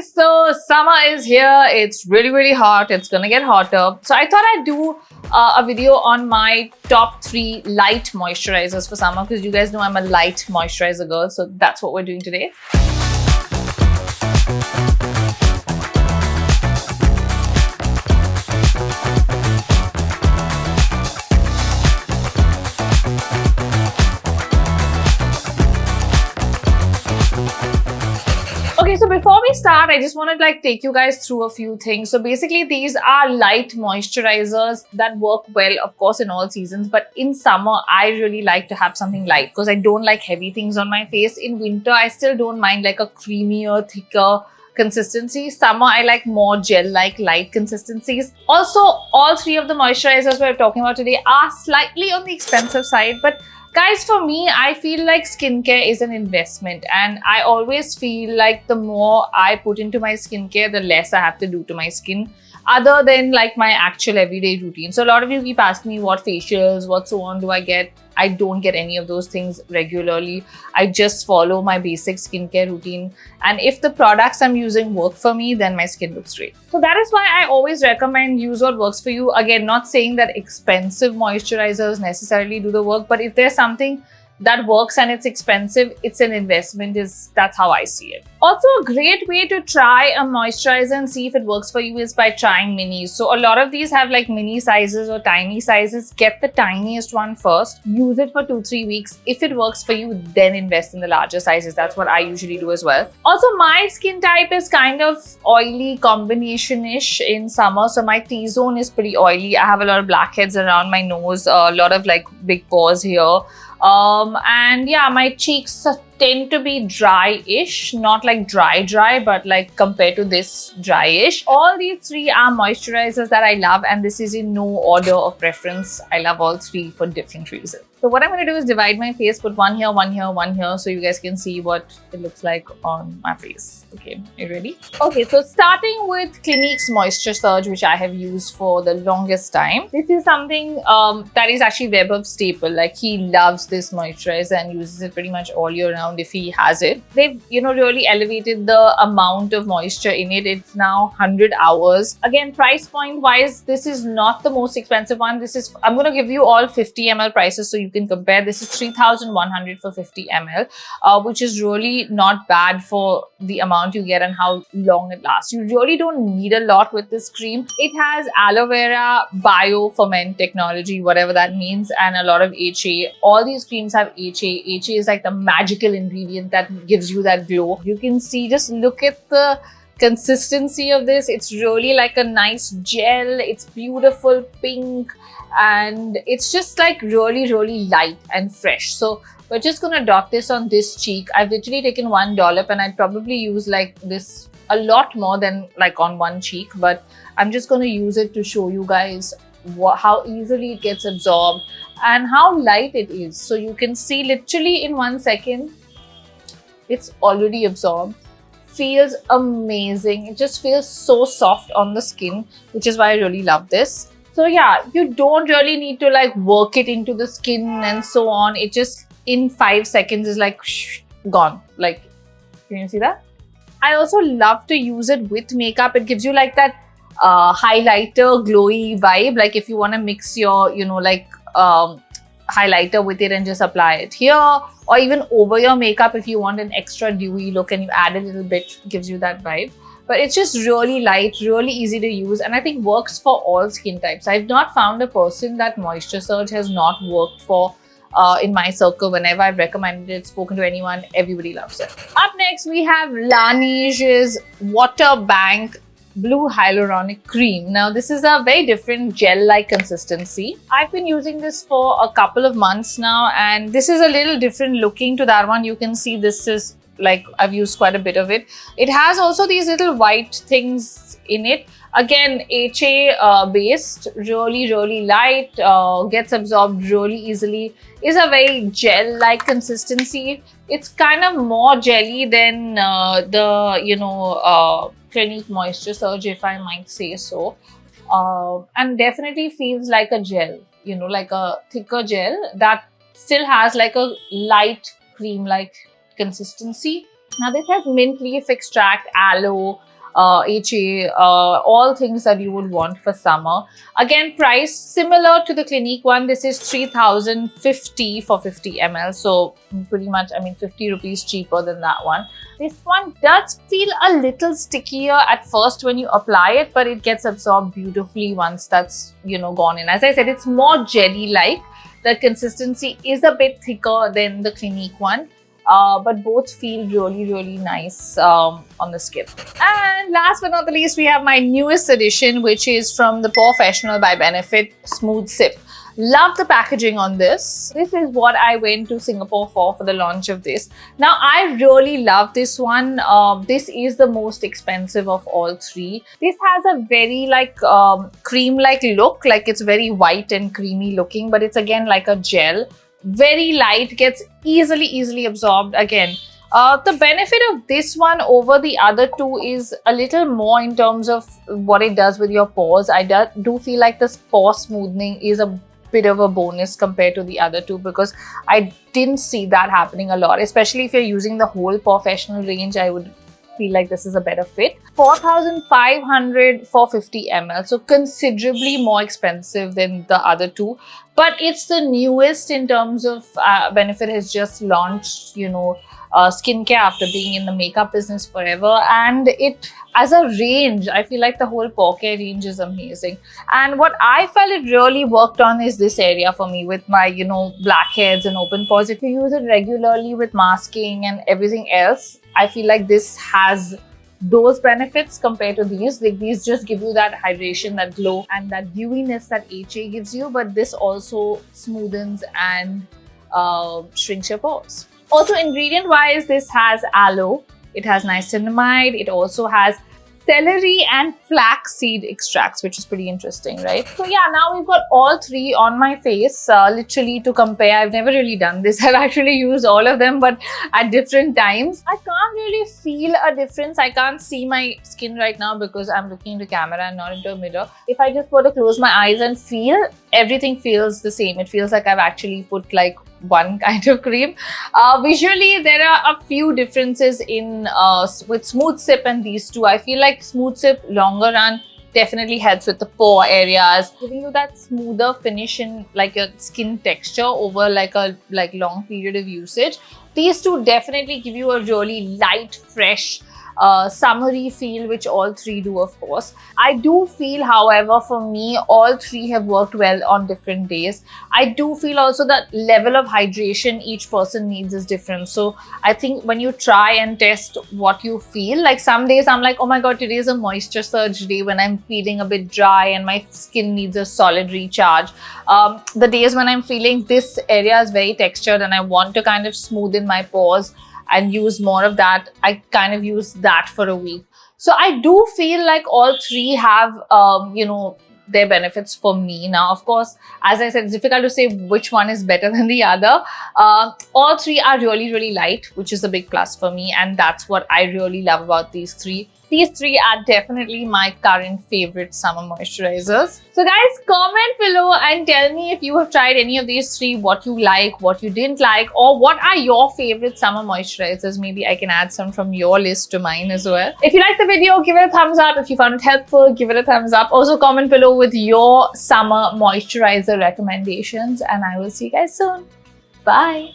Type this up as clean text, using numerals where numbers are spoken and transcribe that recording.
So summer is here. It's really hot. It's gonna get hotter. So I thought I'd do a video on my top 3 light moisturizers for summer, because you guys know I'm a light moisturizer girl. So that's what we're doing today. Okay, so before we start, I just want to take you guys through a few things. So basically, these are light moisturizers that work well, of course, in all seasons. But in summer, I really like to have something light because I don't like heavy things on my face. In winter, I still don't mind like a creamier, thicker consistency. Summer, I like more gel-like light consistencies. Also, all 3 of the moisturizers we're talking about today are slightly on the expensive side, but guys, for me, I feel like skincare is an investment, and I always feel like the more I put into my skincare, the less I have to do to my skin, other than like my actual everyday routine. So a lot of you keep asking me what facials, what so on do I get. I don't get any of those things regularly. I just follow my basic skincare routine. And if the products I'm using work for me, then my skin looks great. So that is why I always recommend use what works for you. Again, not saying that expensive moisturizers necessarily do the work, but if there's something that works and it's expensive, it's an investment. That's how I see it. Also, a great way to try a moisturizer and see if it works for you is by trying minis. So a lot of these have like mini sizes or tiny sizes. Get the tiniest one first. Use it for 2-3 weeks. If it works for you, then invest in the larger sizes. That's what I usually do as well. Also, my skin type is kind of oily combination-ish in summer. So my T-zone is pretty oily. I have a lot of blackheads around my nose, a lot of like big pores here. And yeah, my cheeks tend to be dry-ish, not like dry, but like compared to this, dry-ish. All these 3 are moisturizers that I love, and this is in no order of preference. I love all 3 for different reasons. So what I'm going to do is divide my face, put one here, one here, one here, so you guys can see what it looks like on my face. Okay, you ready? Okay, so starting with Clinique's Moisture Surge, which I have used for the longest time. This is something that is actually Webber's staple. Like, he loves this moisturizer and uses it pretty much all year round if he has it. They've, really elevated the amount of moisture in it. It's now 100 hours. Again, price point wise, this is not the most expensive one. I'm going to give you all 50 ml prices so you can compare. This is 3,100 for 50 ml, which is really not bad for the amount you get and how long it lasts. You really don't need a lot with this cream. It has aloe vera bio-ferment technology, whatever that means, and a lot of HA. All these creams have HA. HA is like the magical ingredient that gives you that glow. You can see, just look at the consistency of this. It's really like a nice gel. It's beautiful pink, and it's just like really light and fresh. So we're just gonna dot this on this cheek. I've literally taken 1 dollop, and I'd probably use like this a lot more than like on one cheek, but I'm just gonna use it to show you guys how easily it gets absorbed and how light it is. So you can see literally in 1 second, it's already absorbed. Feels amazing. It just feels so soft on the skin, which is why I really love this. So yeah, you don't really need to like work it into the skin and so on. It just in 5 seconds is like gone. Like, can you see that? I also love to use it with makeup. It gives you like that highlighter glowy vibe. Like if you want to mix your highlighter with it and just apply it here, or even over your makeup if you want an extra dewy look and you add a little bit, gives you that vibe. But it's just really light, really easy to use, and I think works for all skin types. I've not found a person that Moisture Surge has not worked for in my circle. Whenever I've recommended it, spoken to anyone, everybody loves it. Up next, we have LANEIGE's Water Bank Blue Hyaluronic Cream. Now, this is a very different gel-like consistency. I've been using this for a couple of months now, and this is a little different looking to that one. You can see this is like, I've used quite a bit of it. It has also these little white things in it. Again, HA based, really light, gets absorbed really easily. Is a very gel-like consistency. It's kind of more jelly than Clinique Moisture Surge, if I might say so. And definitely feels like a gel, like a thicker gel that still has like a light cream-like consistency. Now this has mint leaf extract, aloe, HA, all things that you would want for summer. Again, price similar to the Clinique one. This is 3050 for 50 ml. So pretty much, I mean, 50 rupees cheaper than that one. This one does feel a little stickier at first when you apply it, but it gets absorbed beautifully once that's, you know, gone in. As I said, it's more jelly-like. The consistency is a bit thicker than the Clinique one. But both feel really, really nice on the skin. And last but not the least, we have my newest addition, which is from the POREfessional by Benefit Smooth Sip. Love the packaging on this. This is what I went to Singapore for the launch of this. Now, I really love this one. This is the most expensive of all three. This has a very like cream-like look, like it's very white and creamy looking, but it's again like a gel. Very light, gets easily absorbed. Again, the benefit of this one over the other two is a little more in terms of what it does with your pores. I do feel like this pore smoothing is a bit of a bonus compared to the other two, because I didn't see that happening a lot, especially if you're using the whole POREfessional range. I would feel like this is a better fit. 4,500 for 50 ml, so considerably more expensive than the other two, but it's the newest in terms of Benefit has just launched, you know, skincare after being in the makeup business forever, and it as a range, I feel like the whole pore care range is amazing. And what I felt it really worked on is this area for me with my, you know, blackheads and open pores. If you use it regularly with masking and everything else, I feel like this has those benefits compared to these. Like, these just give you that hydration, that glow, and that dewiness that HA gives you, but this also smoothens and shrinks your pores. Also, ingredient wise, this has aloe, it has niacinamide, it also has celery and flaxseed extracts, which is pretty interesting, right? So yeah, now we've got all three on my face, literally to compare. I've never really done this. I've actually used all of them, but at different times. I can't really feel a difference. I can't see my skin right now because I'm looking into camera and not into a mirror. If I just were to close my eyes and feel, everything feels the same. It feels like I've actually put like one kind of cream. Visually, there are a few differences in with Smooth Sip and these two. I feel like Smooth Sip longer run definitely helps with the pore areas, giving you that smoother finish in like your skin texture over like a long period of usage. These two definitely give you a really light, fresh, summery feel, which all three do, of course. I do feel, however, for me, all three have worked well on different days. I do feel also that level of hydration each person needs is different. So I think when you try and test what you feel, like some days I'm like, oh my god, today is a moisture surge day when I'm feeling a bit dry and my skin needs a solid recharge. The days when I'm feeling this area is very textured and I want to kind of smoothen my pores and use more of that, I kind of use that for a week. So I do feel like all three have, you know, their benefits for me. Now, of course, as I said, it's difficult to say which one is better than the other. All three are really, really light, which is a big plus for me. And that's what I really love about these three. These three are definitely my current favorite summer moisturizers. So guys, comment below and tell me if you have tried any of these three, what you like, what you didn't like, or what are your favorite summer moisturizers. Maybe I can add some from your list to mine as well. If you liked the video, give it a thumbs up. If you found it helpful, give it a thumbs up. Also comment below with your summer moisturizer recommendations, and I will see you guys soon. Bye.